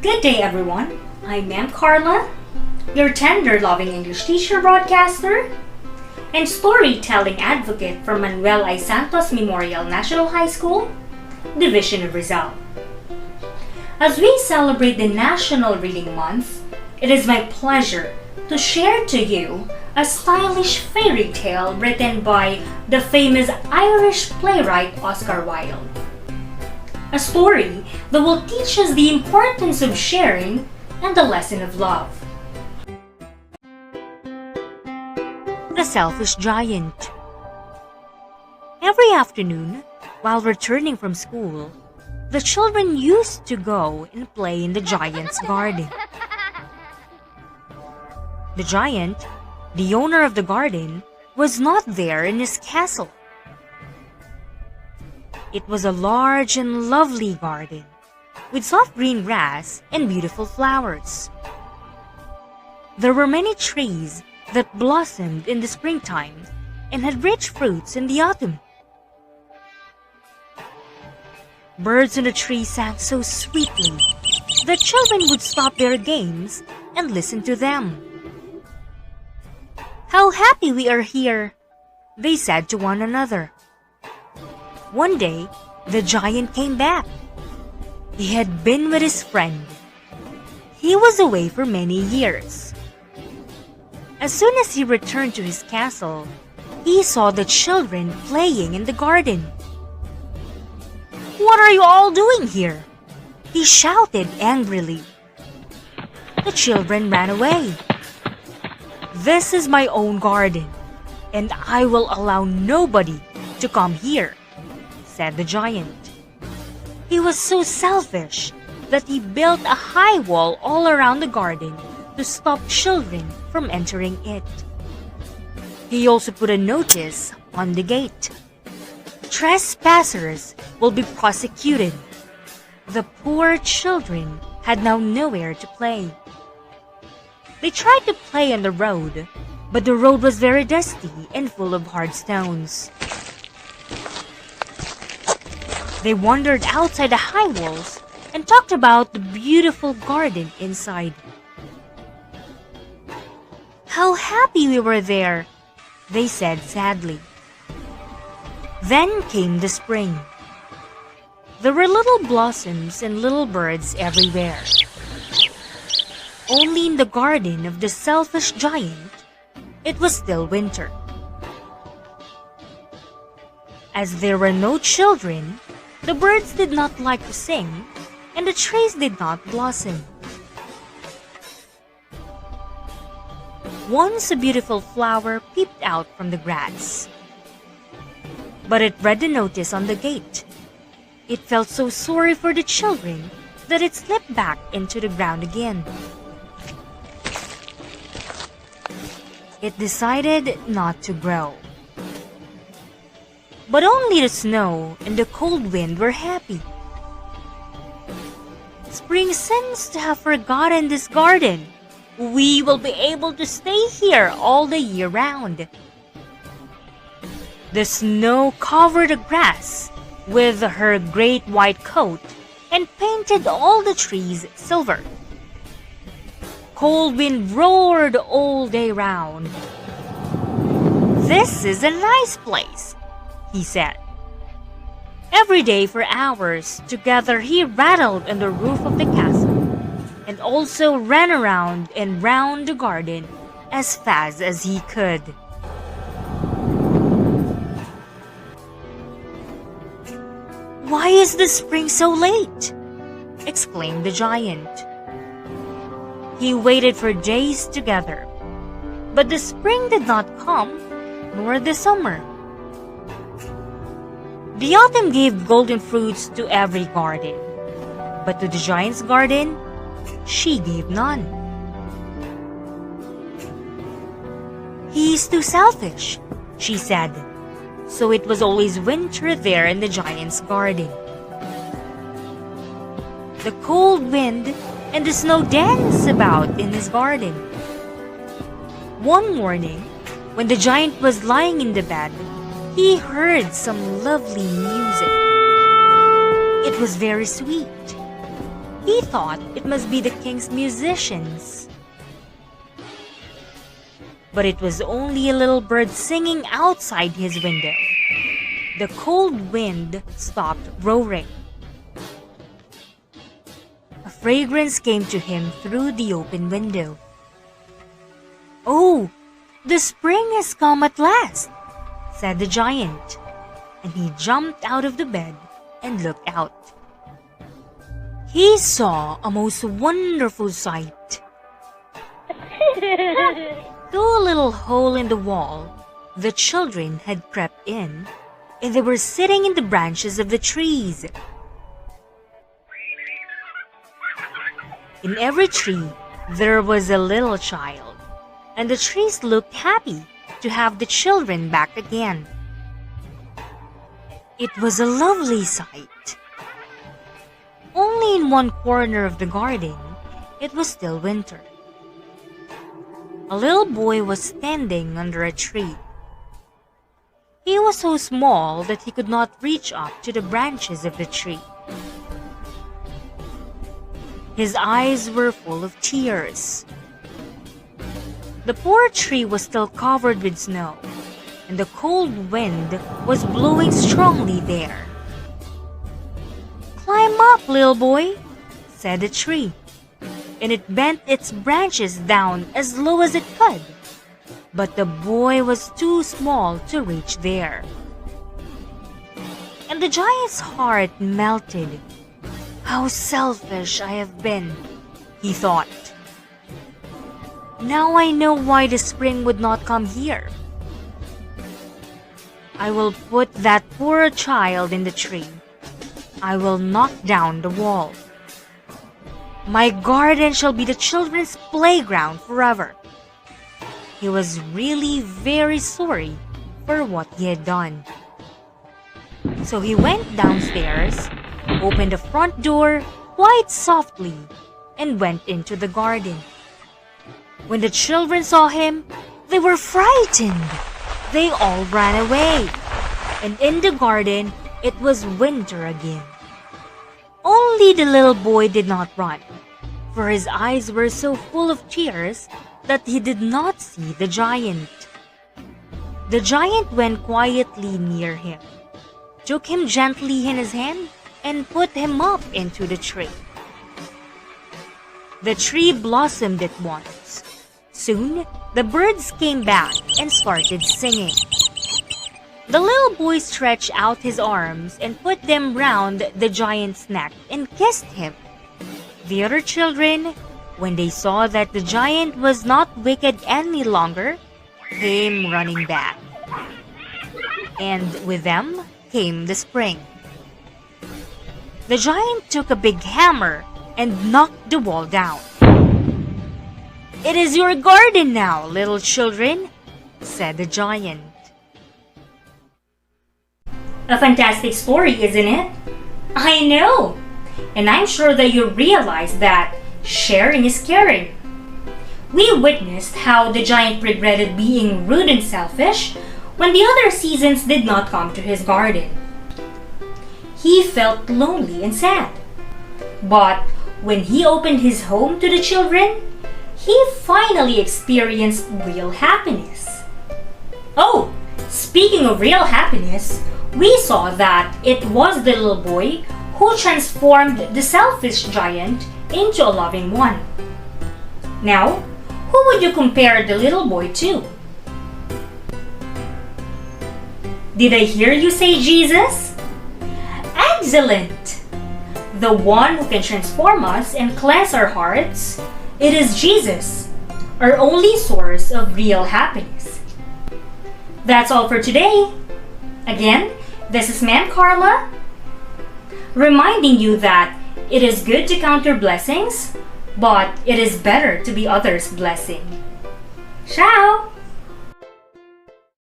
Good day, everyone. I'm Ma'am Karla, your tender, loving English teacher broadcaster and storytelling advocate from Manuel I. Santos Memorial National High School, Division of Rizal. As we celebrate the National Reading Month, it is my pleasure to share to you a stylish fairy tale written by the famous Irish playwright Oscar Wilde. A story that will teach us the importance of sharing and the lesson of love. The Selfish Giant. Every afternoon, while returning from school, the children used to go and play in the giant's garden. The giant, the owner of the garden, was not there in his castle. It was a large and lovely garden, with soft green grass and beautiful flowers. There were many trees that blossomed in the springtime and had rich fruits in the autumn. Birds in the trees sang so sweetly that children would stop their games and listen to them. "How happy we are here," they said to one another. One day, the giant came back. He had been with his friend. He was away for many years. As soon as he returned to his castle, he saw the children playing in the garden. "What are you all doing here?" he shouted angrily. The children ran away. "This is my own garden, and I will allow nobody to come here," said the giant. He was so selfish that he built a high wall all around the garden to stop children from entering it. He also put a notice on the gate. "Trespassers will be prosecuted." The poor children had now nowhere to play. They tried to play on the road, but the road was very dusty and full of hard stones. They wandered outside the high walls and talked about the beautiful garden inside. "How happy we were there," they said sadly. Then came the spring. There were little blossoms and little birds everywhere. Only in the garden of the selfish giant, it was still winter. As there were no children, the birds did not like to sing, and the trees did not blossom. Once a beautiful flower peeped out from the grass, but it read the notice on the gate. It felt so sorry for the children that it slipped back into the ground again. It decided not to grow. But only the snow and the cold wind were happy. "Spring seems to have forgotten this garden. We will be able to stay here all the year round." The snow covered the grass with her great white coat and painted all the trees silver. Cold wind roared all day round. "This is a nice place," he said. Every day for hours together he rattled on the roof of the castle and also ran around and round the garden as fast as he could. "Why is the spring so late?" exclaimed the giant. He waited for days together, but the spring did not come, nor the summer. The autumn gave golden fruits to every garden, but to the giant's garden, she gave none. "He is too selfish," she said, so it was always winter there in the giant's garden. The cold wind and the snow danced about in his garden. One morning, when the giant was lying in the bed, he heard some lovely music. It was very sweet. He thought it must be the king's musicians. But it was only a little bird singing outside his window. The cold wind stopped roaring. A fragrance came to him through the open window. "Oh, the spring has come at last," said the giant, and he jumped out of the bed and looked out. He saw a most wonderful sight. Through a little hole in the wall, the children had crept in, and they were sitting in the branches of the trees. In every tree, there was a little child, and the trees looked happy to have the children back again. It was a lovely sight. Only in one corner of the garden, it was still winter. A little boy was standing under a tree. He was so small that he could not reach up to the branches of the tree. His eyes were full of tears. The poor tree was still covered with snow, and the cold wind was blowing strongly there. "Climb up, little boy," said the tree, and it bent its branches down as low as it could. But the boy was too small to reach there. And the giant's heart melted. "How selfish I have been," he thought. "Now I know why the spring would not come here. I will put that poor child in the tree. I will knock down the wall. My garden shall be the children's playground forever." He was really very sorry for what he had done. So he went downstairs, opened the front door quite softly, and went into the garden. When the children saw him, they were frightened. They all ran away, and in the garden it was winter again. Only the little boy did not run, for his eyes were so full of tears that he did not see the giant. The giant went quietly near him, took him gently in his hand, and put him up into the tree. The tree blossomed at once. Soon, the birds came back and started singing. The little boy stretched out his arms and put them round the giant's neck and kissed him. The other children, when they saw that the giant was not wicked any longer, came running back. And with them came the spring. The giant took a big hammer and knocked the wall down. "It is your garden now, little children," said the giant. A fantastic story, isn't it? I know! And I'm sure that you realize that sharing is caring. We witnessed how the giant regretted being rude and selfish when the other seasons did not come to his garden. He felt lonely and sad. But when he opened his home to the children, he finally experienced real happiness. Oh, speaking of real happiness, we saw that it was the little boy who transformed the selfish giant into a loving one. Now, who would you compare the little boy to? Did I hear you say Jesus? Excellent! The one who can transform us and cleanse our hearts, it is Jesus, our only source of real happiness. That's all for today. Again, this is Ma'am Karla, reminding you that it is good to count your blessings, but it is better to be others' blessing. Ciao!